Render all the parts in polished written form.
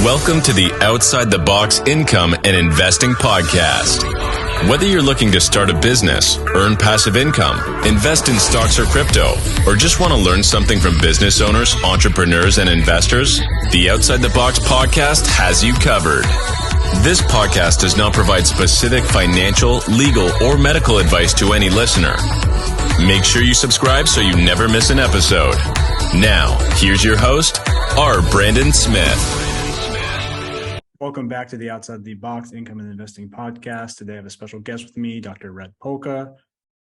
Welcome to the Outside the Box Income and Investing Podcast. Whether you're looking to start a business, earn passive income, invest in stocks or crypto, or just want to learn something from business owners, entrepreneurs, and investors, the Outside the Box Podcast has you covered. This podcast does not provide specific financial, legal, or medical advice to any listener. Make sure you subscribe so you never miss an episode. Now, here's your host, R. Brandon Smith. Welcome back to the Outside the Box Income and Investing Podcast. Today I have a special guest with me, Dr. Rhett Polka.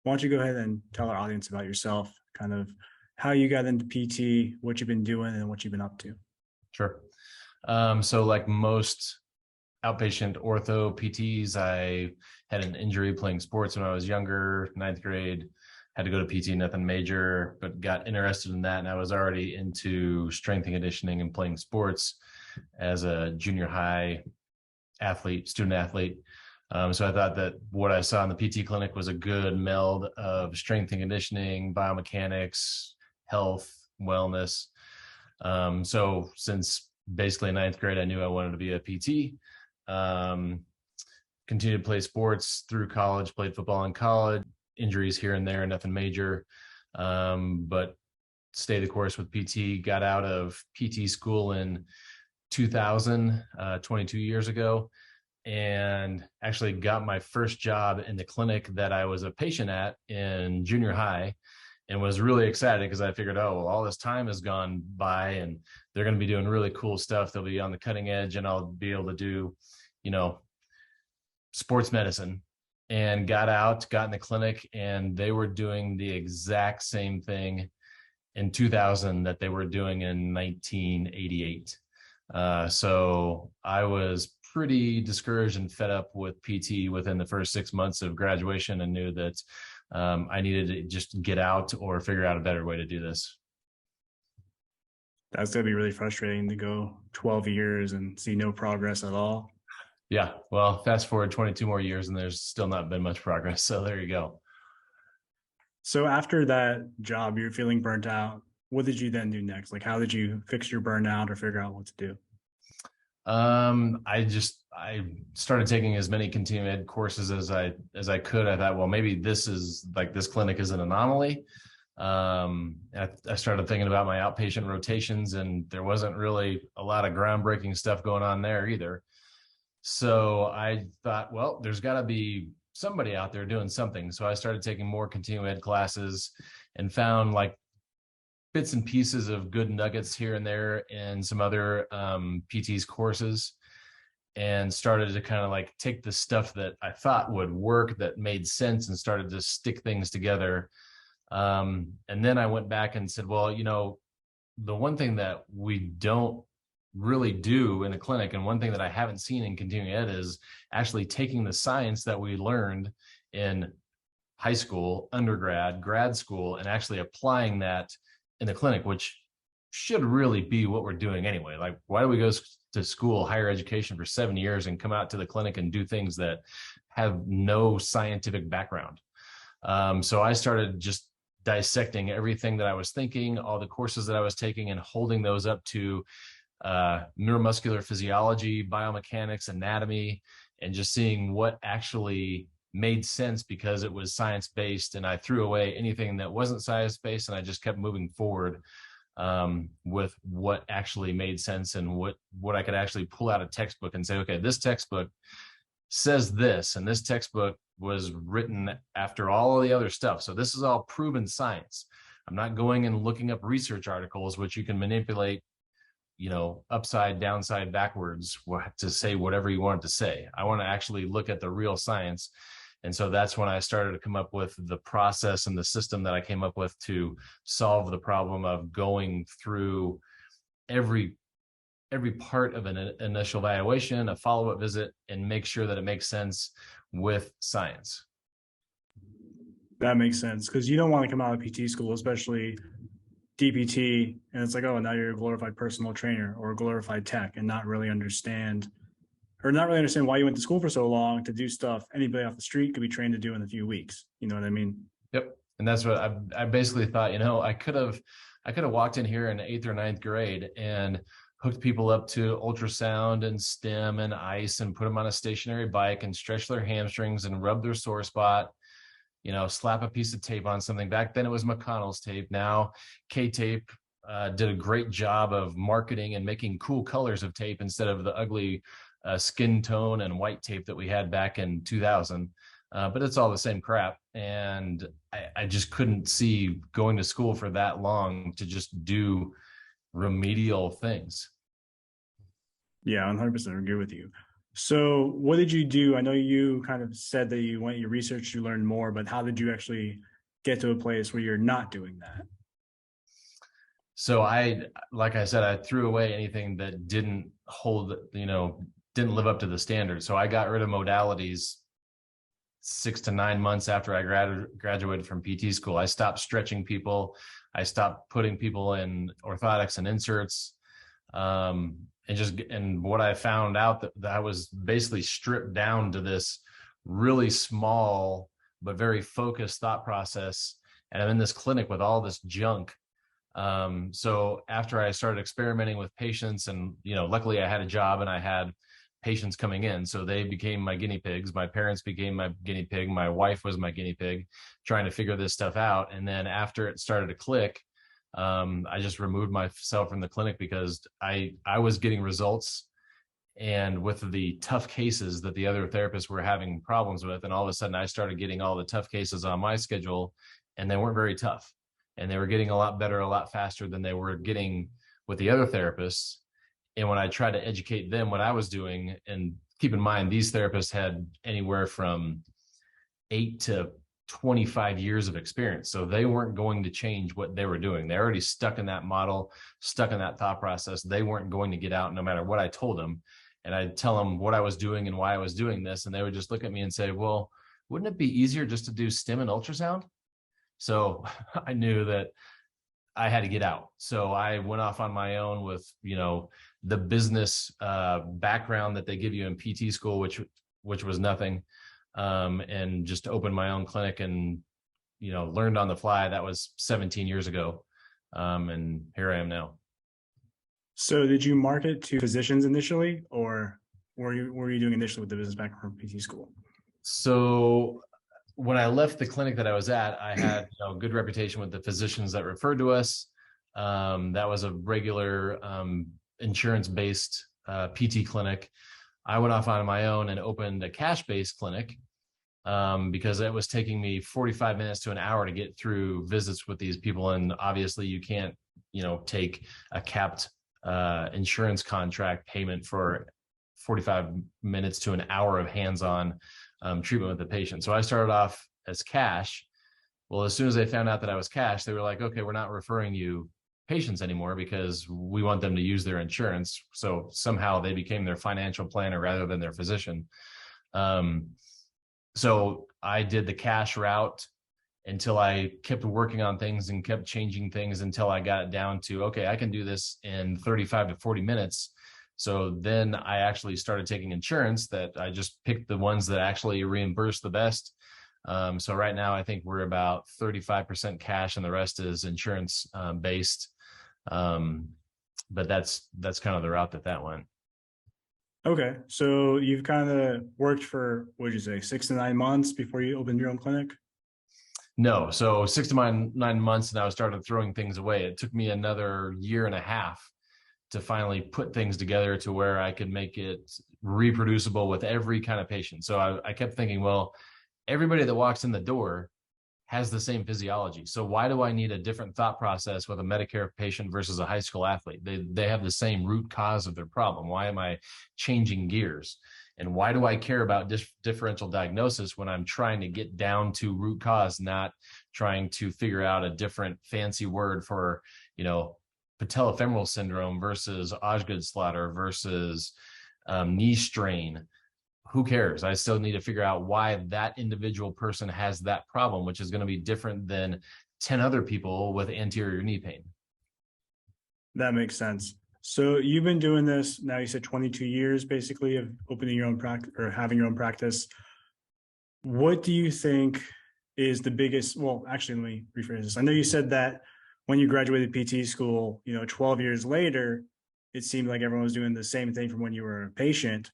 Why don't you go ahead and tell our audience about yourself, kind of how you got into PT, what you've been doing, and what you've been up to. Sure. So like most outpatient ortho PTs, I had an injury playing sports when I was younger, ninth grade, had to go to PT, nothing major, but got interested in that. And I was already into strength and conditioning and playing sports as a junior high student athlete. So I thought that what I saw in the PT clinic was a good meld of strength and conditioning, biomechanics, health, wellness. So since basically ninth grade, I knew I wanted to be a PT. Continued to play sports through college, played football in college, injuries here and there, nothing major. But stayed the course with PT, got out of PT school in 2000, 22 years ago, and actually got my first job in the clinic that I was a patient at in junior high, and was really excited because I figured, all this time has gone by and they're going to be doing really cool stuff. They'll be on the cutting edge and I'll be able to do, sports medicine. And got in the clinic and they were doing the exact same thing in 2000 that they were doing in 1988. So I was pretty discouraged and fed up with PT within the first 6 months of graduation and knew that I needed to just get out or figure out a better way to do this. That's going to be really frustrating to go 12 years and see no progress at all. Yeah. Well, fast forward 22 more years and there's still not been much progress. So there you go. So after that job, you're feeling burnt out. What did you then do next? Like, how did you fix your burnout or figure out what to do? I started taking as many continuing ed courses as I could. I thought, well, maybe this clinic is an anomaly. I started thinking about my outpatient rotations and there wasn't really a lot of groundbreaking stuff going on there either. So I thought, well, there's got to be somebody out there doing something. So I started taking more continuing ed classes and found like bits and pieces of good nuggets here and there in some other PT's courses, and started to kind of like take the stuff that I thought would work, that made sense, and started to stick things together. And then I went back and said, well, the one thing that we don't really do in a clinic, and one thing that I haven't seen in continuing ed, is actually taking the science that we learned in high school, undergrad, grad school, and actually applying that in the clinic, which should really be what we're doing anyway. Like, why do we go to school, higher education for 7 years and come out to the clinic and do things that have no scientific background? So I started just dissecting everything that I was thinking, all the courses that I was taking, and holding those up to neuromuscular physiology, biomechanics, anatomy, and just seeing what actually made sense because it was science-based. And I threw away anything that wasn't science-based, and I just kept moving forward with what actually made sense and what I could actually pull out a textbook and say, okay, this textbook says this, and this textbook was written after all of the other stuff. So this is all proven science. I'm not going and looking up research articles, which you can manipulate, upside, downside, backwards to say whatever you want it to say. I want to actually look at the real science. And so that's when I started to come up with the process and the system that I came up with to solve the problem of going through every part of an initial evaluation, a follow-up visit, and make sure that it makes sense with science. That makes sense, because you don't want to come out of PT school, especially DPT, and it's like, oh, now you're a glorified personal trainer or a glorified tech, and not really understand why you went to school for so long to do stuff anybody off the street could be trained to do in a few weeks. You know what I mean? Yep. And that's what I basically thought, I could have walked in here in 8th or 9th grade and hooked people up to ultrasound and stim and ice and put them on a stationary bike and stretch their hamstrings and rub their sore spot, slap a piece of tape on something. Back then it was McConnell's tape. Now K-tape did a great job of marketing and making cool colors of tape instead of the ugly skin tone and white tape that we had back in 2000. But it's all the same crap. And I just couldn't see going to school for that long to just do remedial things. Yeah, 100% agree with you. So what did you do? I know you kind of said that you went your research, you learned more, but how did you actually get to a place where you're not doing that? So like I said, I threw away anything that didn't didn't live up to the standard. So I got rid of modalities 6 to 9 months after I graduated from PT school. I stopped stretching people. I stopped putting people in orthotics and inserts. And what I found out that I was basically stripped down to this really small but very focused thought process. And I'm in this clinic with all this junk. So after I started experimenting with patients, and luckily I had a job and I had patients coming in, so they became my guinea pigs. My parents became my guinea pig. My wife was my guinea pig, trying to figure this stuff out. And then after it started to click, I just removed myself from the clinic because I was getting results, and with the tough cases that the other therapists were having problems with, and all of a sudden I started getting all the tough cases on my schedule, and they weren't very tough, and they were getting a lot better, a lot faster than they were getting with the other therapists. And when I tried to educate them what I was doing, and keep in mind, these therapists had anywhere from 8 to 25 years of experience. So they weren't going to change what they were doing. They're already stuck in that model, stuck in that thought process. They weren't going to get out no matter what I told them. And I'd tell them what I was doing and why I was doing this. And they would just look at me and say, well, wouldn't it be easier just to do stim and ultrasound? So I knew that I had to get out. So I went off on my own with, the business background that they give you in PT school, which was nothing. And just opened my own clinic and, learned on the fly. That was 17 years ago. And here I am now. So did you market to physicians initially, or were you doing initially with the business background from PT school? So when I left the clinic that I was at, I had a good reputation with the physicians that referred to us. That was a regular insurance-based PT clinic. I went off on my own and opened a cash-based clinic because it was taking me 45 minutes to an hour to get through visits with these people. And obviously you can't, take a capped insurance contract payment for 45 minutes to an hour of hands-on treatment with the patient. So I started off as cash. Well, as soon as they found out that I was cash, they were like, okay, we're not referring you patients anymore because we want them to use their insurance. So somehow they became their financial planner rather than their physician. So I did the cash route until I kept working on things and kept changing things until I got it down to, okay, I can do this in 35 to 40 minutes. So then I actually started taking insurance that I just picked the ones that actually reimburse the best. So right now I think we're about 35% cash and the rest is insurance based. But that's kind of the route that went. Okay. So you've kind of worked for, what did you say, 6 to 9 months before you opened your own clinic? No. So 6 to 9 months and I started throwing things away. It took me another year and a half to finally put things together to where I could make it reproducible with every kind of patient. So I kept thinking, well, everybody that walks in the door has the same physiology. So why do I need a different thought process with a Medicare patient versus a high school athlete? They have the same root cause of their problem. Why am I changing gears? And why do I care about differential diagnosis when I'm trying to get down to root cause, not trying to figure out a different fancy word for, patellofemoral syndrome versus Osgood-Schlatter versus knee strain? Who cares? I still need to figure out why that individual person has that problem, which is going to be different than 10 other people with anterior knee pain. That makes sense. So you've been doing this now, you said 22 years basically of opening your own practice or having your own practice. What do you think is the biggest, well, actually, let me rephrase this. I know you said that when you graduated PT school, 12 years later, it seemed like everyone was doing the same thing from when you were a patient.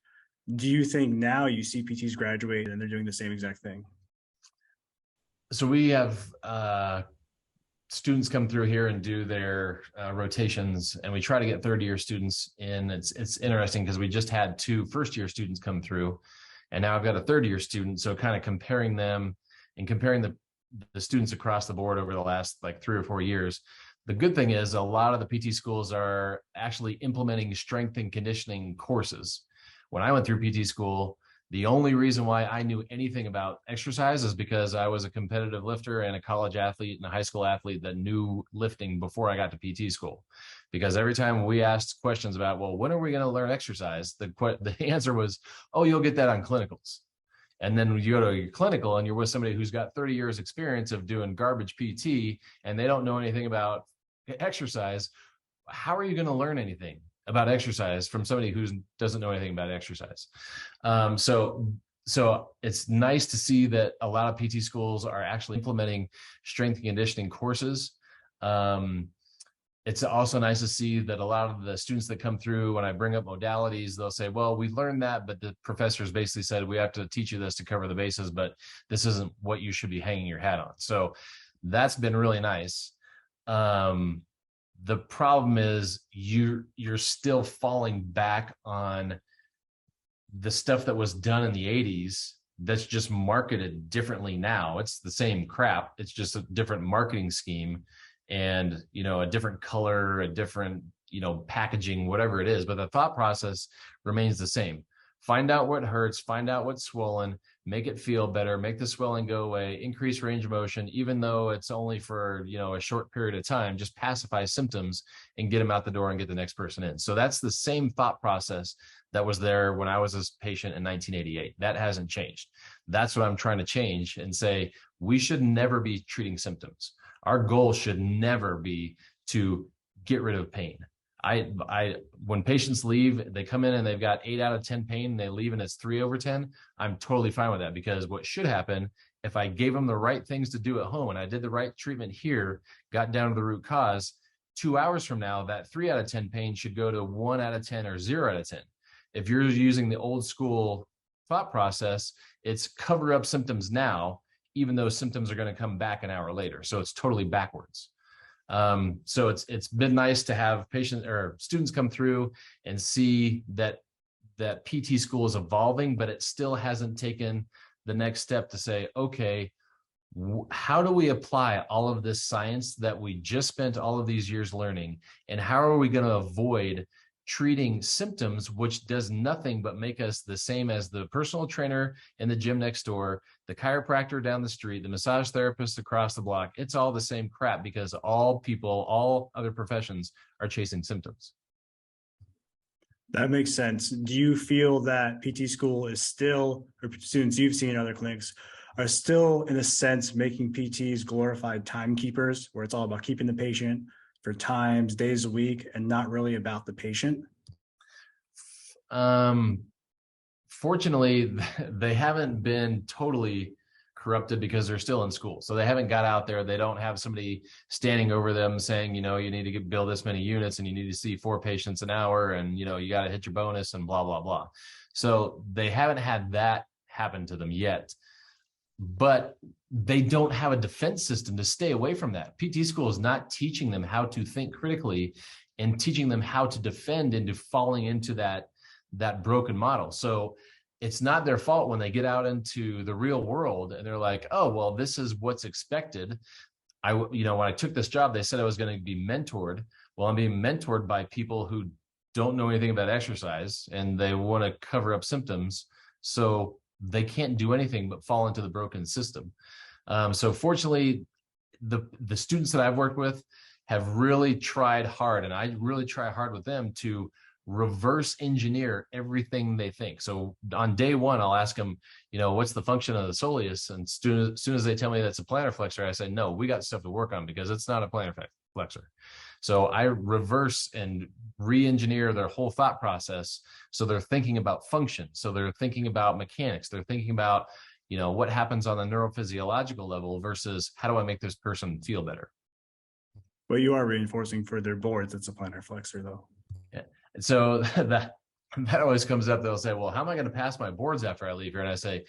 Do you think now you see PTs graduate and they're doing the same exact thing? So we have students come through here and do their rotations, and we try to get third-year students in. It's interesting because we just had 2 first-year students come through, and now I've got a third-year student. So kind of comparing them and comparing the students across the board over the last like 3 or 4 years. The good thing is a lot of the PT schools are actually implementing strength and conditioning courses. When I went through PT school, the only reason why I knew anything about exercise is because I was a competitive lifter and a college athlete and a high school athlete that knew lifting before I got to PT school. Because every time we asked questions about, well, when are we going to learn exercise? The answer was, oh, you'll get that on clinicals. And then you go to your clinical and you're with somebody who's got 30 years experience of doing garbage PT and they don't know anything about exercise. How are you going to learn anything about exercise from somebody who doesn't know anything about exercise? So it's nice to see that a lot of PT schools are actually implementing strength and conditioning courses. It's also nice to see that a lot of the students that come through, when I bring up modalities, they'll say, well, we learned that, but the professors basically said, we have to teach you this to cover the bases, but this isn't what you should be hanging your hat on. So that's been really nice. The problem is you're still falling back on the stuff that was done in the 80s that's just marketed differently now. It's the same crap. It's just a different marketing scheme and, a different color, a different, packaging, whatever it is. But the thought process remains the same. Find out what hurts, find out what's swollen, make it feel better, make the swelling go away, increase range of motion, even though it's only for, a short period of time, just pacify symptoms and get them out the door and get the next person in. So that's the same thought process that was there when I was a patient in 1988. That hasn't changed. That's what I'm trying to change and say, we should never be treating symptoms. Our goal should never be to get rid of pain. When patients leave, they come in and they've got 8 out of 10 pain and they leave and it's 3 over 10. I'm totally fine with that, because what should happen, if I gave them the right things to do at home and I did the right treatment here, got down to the root cause, 2 hours from now, that 3 out of 10 pain should go to 1 out of 10 or 0 out of 10. If you're using the old school thought process, it's cover up symptoms now, even though symptoms are going to come back an hour later. So it's totally backwards. So it's been nice to have patients or students come through and see that PT school is evolving, but it still hasn't taken the next step to say, okay, how do we apply all of this science that we just spent all of these years learning? And how are we going to avoid treating symptoms, which does nothing but make us the same as the personal trainer in the gym next door, the chiropractor down the street, the massage therapist across the block? It's all the same crap, because all people, all other professions are chasing symptoms. That makes sense. Do you feel that PT school is still, or students you've seen in other clinics, are still, in a sense, making PTs glorified timekeepers, where it's all about keeping the patient for times, days a week, and not really about the patient? Fortunately, they haven't been totally corrupted because they're still in school. So they haven't got out there. They don't have somebody standing over them saying, you need to build this many units and you need to see 4 patients an hour and, you got to hit your bonus and blah, blah, blah. So they haven't had that happen to them yet. But they don't have a defense system to stay away from that. PT school is not teaching them how to think critically and teaching them how to defend into falling into that broken model. So it's not their fault when they get out into the real world and they're like, oh, well, this is what's expected. When I took this job, they said I was going to be mentored. Well, I'm being mentored by people who don't know anything about exercise and they want to cover up symptoms. So they can't do anything but fall into the broken system. So fortunately, the students that I've worked with have really tried hard, and I really try hard with them to reverse engineer everything they think. So on day one, I'll ask them, what's the function of the soleus? And as soon as they tell me that's a plantar flexor, I say, no, we got stuff to work on because it's not a plantar flexor. So I reverse and re-engineer their whole thought process. So they're thinking about function. So they're thinking about mechanics. They're thinking about, what happens on the neurophysiological level versus how do I make this person feel better? But you are reinforcing for their boards. It's a plantar flexor, though. Yeah. So that always comes up. They'll say, well, how am I going to pass my boards after I leave here? And I say,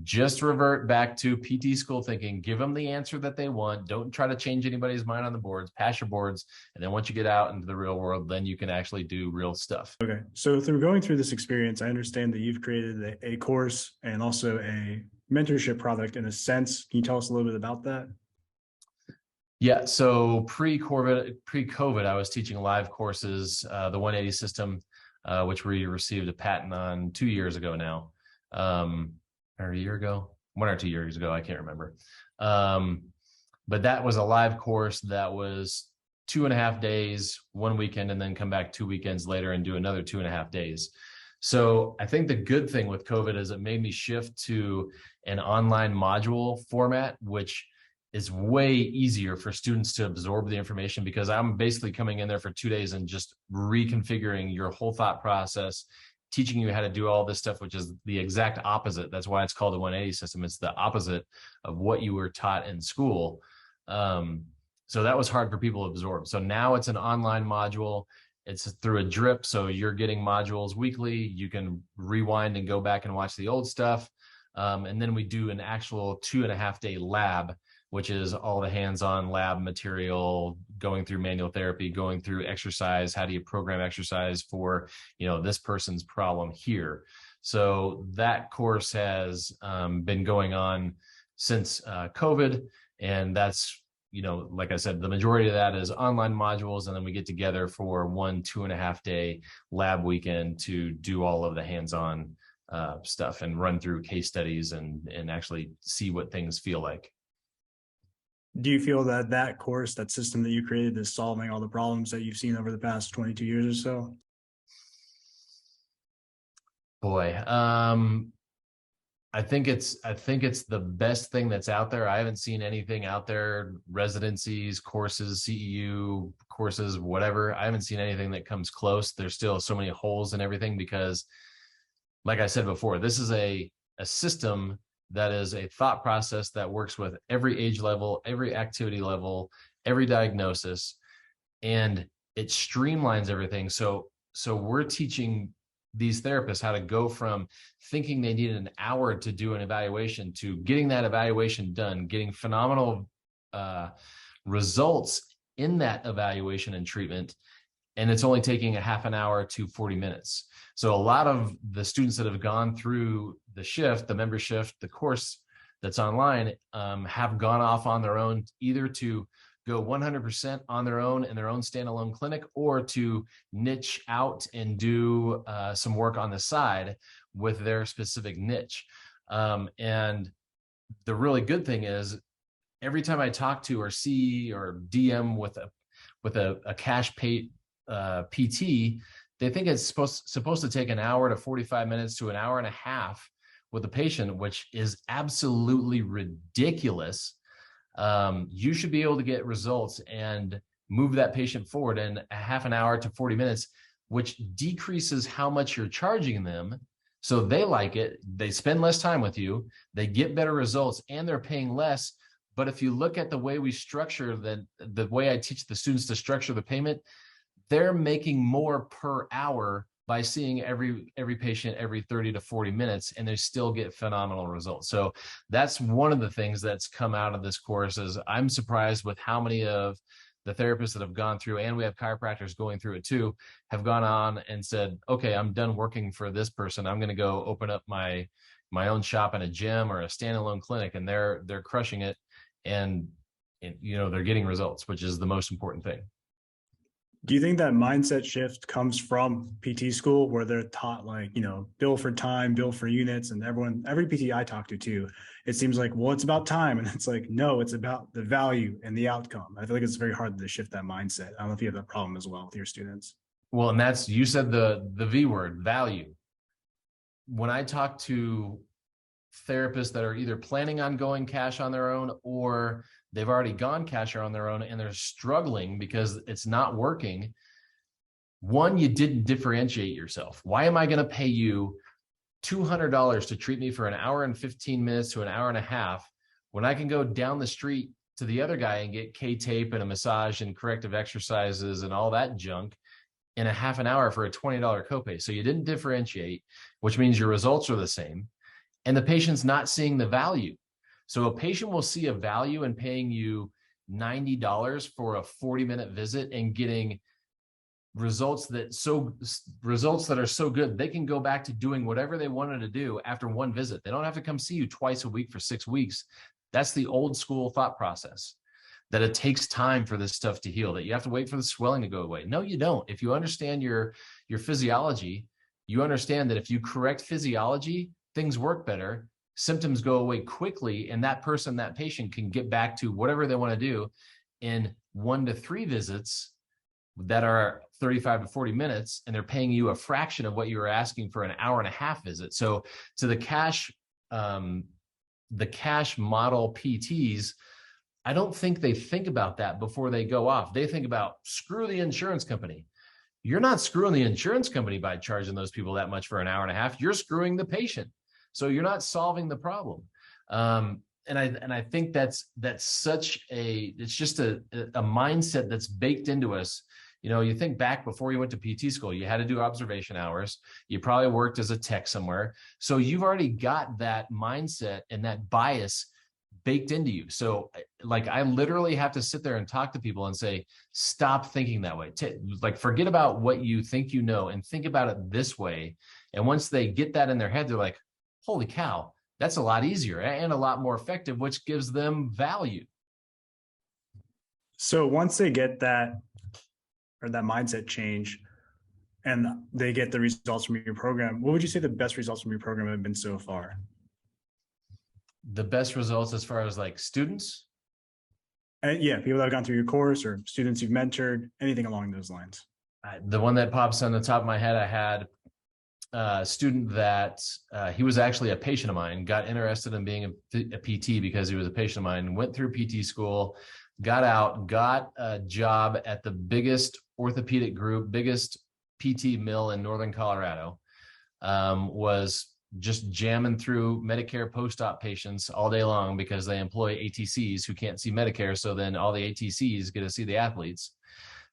just revert back to PT school thinking, give them the answer that they want. Don't try to change anybody's mind on the boards, pass your boards. And then once you get out into the real world, then you can actually do real stuff. Okay. So through going through this experience, I understand that you've created a course and also a mentorship product in a sense. Can you tell us a little bit about that? Yeah. So pre-COVID, I was teaching live courses, the 180 system, which we received a patent on 2 years ago now. Or a year ago, 1 or 2 years ago, I can't remember. But that was a live course that was 2.5 days, 1 weekend, and then come back 2 weekends later and do another 2.5 days. So I think the good thing with COVID is it made me shift to an online module format, which is way easier for students to absorb the information, because I'm basically coming in there for 2 days and just reconfiguring your whole thought process, teaching you how to do all this stuff, which is the exact opposite. That's why it's called the 180 system. It's the opposite of what you were taught in school. So that was hard for people to absorb. So now it's an online module. It's through a drip. So you're getting modules weekly. You can rewind and go back and watch the old stuff. And then we do an actual 2.5 day lab, which is all the hands-on lab material, going through manual therapy, going through exercise. How do you program exercise for, this person's problem here? So that course has been going on since COVID. And that's, like I said, the majority of that is online modules. And then we get together for 2.5 day lab weekend to do all of the hands-on stuff and run through case studies and actually see what things feel like. Do you feel that that course, that system that you created, is solving all the problems that you've seen over the past 22 years or so? Boy, I think it's the best thing that's out there. I haven't seen anything out there, residencies, courses, CEU courses, whatever. I haven't seen anything that comes close. There's still so many holes in everything because, like I said before, this is a system that is a thought process that works with every age level, every activity level, every diagnosis, and it streamlines everything. So we're teaching these therapists how to go from thinking they need an hour to do an evaluation to getting that evaluation done, getting phenomenal results in that evaluation and treatment. And it's only taking a half an hour to 40 minutes. So a lot of the students that have gone through the shift, the member shift, the course that's online, have gone off on their own, either to go 100% on their own in their own standalone clinic, or to niche out and do some work on the side with their specific niche. And the really good thing is, every time I talk to or see or DM with a cash paid PT, they think it's supposed to take an hour to 45 minutes to an hour and a half with a patient, which is absolutely ridiculous. You should be able to get results and move that patient forward in a half an hour to 40 minutes, which decreases how much you're charging them. So they like it. They spend less time with you. They get better results and they're paying less. But if you look at the way we structure the way I teach the students to structure the payment, they're making more per hour by seeing every patient every 30 to 40 minutes, and they still get phenomenal results. So that's one of the things that's come out of this course. Is I'm surprised with how many of the therapists that have gone through, and we have chiropractors going through it too, have gone on and said, okay, I'm done working for this person. I'm going to go open up my own shop in a gym or a standalone clinic, and they're crushing it, and they're getting results, which is the most important thing. Do you think that mindset shift comes from PT school, where they're taught bill for time, bill for units, and every PT I talk to too, it seems like, well, it's about time. And it's like, no, it's about the value and the outcome. I feel like it's very hard to shift that mindset. I don't know if you have that problem as well with your students. Well, and you said the V word, value. When I talk to therapists that are either planning on going cash on their own, or they've already gone cash on their own and they're struggling because it's not working. One, you didn't differentiate yourself. Why am I going to pay you $200 to treat me for an hour and 15 minutes to an hour and a half when I can go down the street to the other guy and get K-tape and a massage and corrective exercises and all that junk in a half an hour for a $20 copay. So you didn't differentiate, which means your results are the same, and the patient's not seeing the value. So a patient will see a value in paying you $90 for a 40-minute visit and getting results that are so good they can go back to doing whatever they wanted to do after one visit. They don't have to come see you twice a week for 6 weeks. That's the old school thought process, that it takes time for this stuff to heal, that you have to wait for the swelling to go away. No, you don't. If you understand your physiology, you understand that if you correct physiology, things work better, symptoms go away quickly, and that patient can get back to whatever they want to do in 1 to 3 visits that are 35 to 40 minutes, and they're paying you a fraction of what you were asking for an hour and a half visit. So to the cash model PTs, I don't think they think about that before they go off. They think about, screw the insurance company. You're not screwing the insurance company by charging those people that much for an hour and a half. You're screwing the patient. So you're not solving the problem. And I think that's such it's just a mindset that's baked into us. You know, you think back before you went to PT school, you had to do observation hours. You probably worked as a tech somewhere. So you've already got that mindset and that bias baked into you. So like, I literally have to sit there and talk to people and say, stop thinking that way. Like, forget about what you think you know and think about it this way. And once they get that in their head, they're like, holy cow, that's a lot easier and a lot more effective, which gives them value. So once they get that, or that mindset change, and they get the results from your program, what would you say the best results from your program have been so far? The best results as far as like students? And yeah, people that have gone through your course or students you've mentored, anything along those lines. The one that pops on the top of my head, I had a student that he was actually a patient of mine, got interested in being a PT because he was a patient of mine, went through PT school, got out, got a job at the biggest orthopedic group, biggest PT mill in Northern Colorado, was just jamming through Medicare post-op patients all day long because they employ ATCs who can't see Medicare. So then all the ATCs get to see the athletes.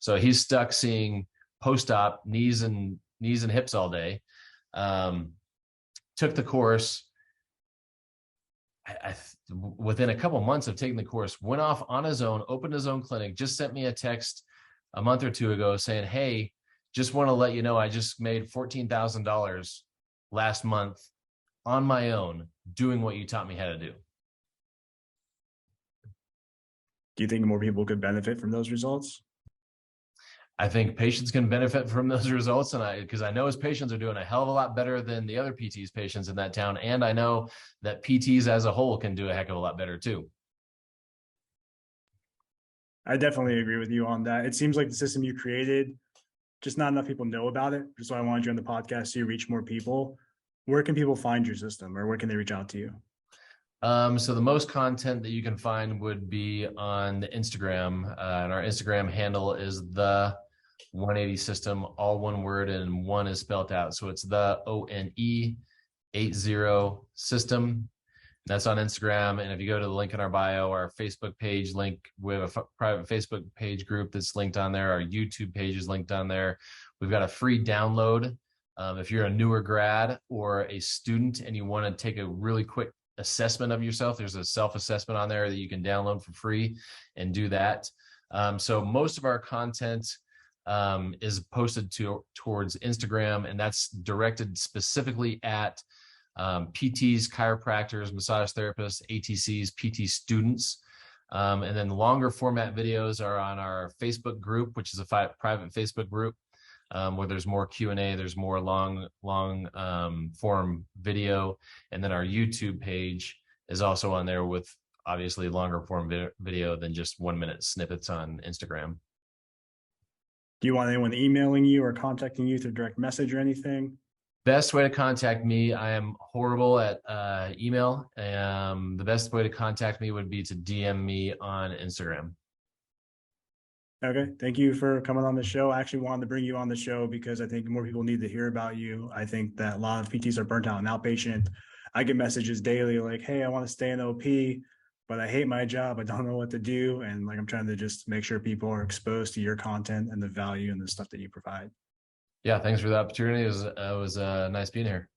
So he's stuck seeing post-op knees and hips all day. Took the course. Within a couple months of taking the course, went off on his own, opened his own clinic, just sent me a text a month or two ago saying, hey, just want to let you know, I just made $14,000 last month on my own doing what you taught me how to do. Do you think more people could benefit from those results? I think patients can benefit from those results, and because I know his patients are doing a hell of a lot better than the other PT's patients in that town, and I know that PTs as a whole can do a heck of a lot better too. I definitely agree with you on that. It seems like the system you created, just not enough people know about it. Just why I wanted you on the podcast so you reach more people. Where can people find your system, or where can they reach out to you? So the most content that you can find would be on the Instagram, and our Instagram handle is the 180 system, all one word, and one is spelled out. So it's the ONE 80 system. That's on Instagram. And if you go to the link in our bio, our Facebook page link, we have a private Facebook page group that's linked on there. Our YouTube page is linked on there. We've got a free download. If you're a newer grad or a student and you want to take a really quick assessment of yourself, there's a self-assessment on there that you can download for free and do that. So most of our content is posted towards Instagram, and that's directed specifically at PTs, chiropractors, massage therapists, ATCs, PT students. And then the longer format videos are on our Facebook group, which is a private Facebook group, where there's more Q&A, there's more long form video. And then our YouTube page is also on there with obviously longer form video than just 1 minute snippets on Instagram. Do you want anyone emailing you or contacting you through direct message or anything? Best way to contact me, I am horrible at email. The best way to contact me would be to DM me on Instagram. Okay. Thank you for coming on the show. I actually wanted to bring you on the show because I think more people need to hear about you. I think that a lot of PTs are burnt out in outpatient. I get messages daily like, hey, I want to stay in OP, but I hate my job. I don't know what to do. And like, I'm trying to just make sure people are exposed to your content and the value and the stuff that you provide. Yeah, thanks for the opportunity. It was nice being here.